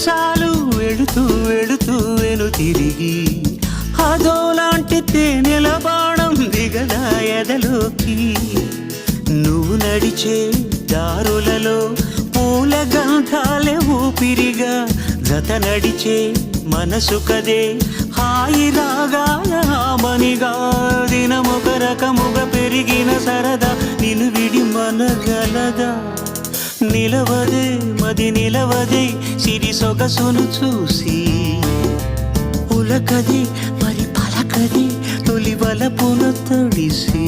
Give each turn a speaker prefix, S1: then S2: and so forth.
S1: చాలు వెళుతూ వెళుతూ వెను తిరిగి అదోలాంటి తేనెల బాణం దిగదా ఎదలోకి నువ్వు నడిచే దారులలో పూల గంధాలే ఊపిరిగా జత నడిచే మనసు కదే హాయి రాగాల మనిగా దినమొక రకముగా పెరిగిన సరదా నిన్ను విడి మనగలదా నిలవదే మది నిలవదే సిరి సొగసును చూసి ఉలకది మరి పలకది తొలి వలపును తడిసి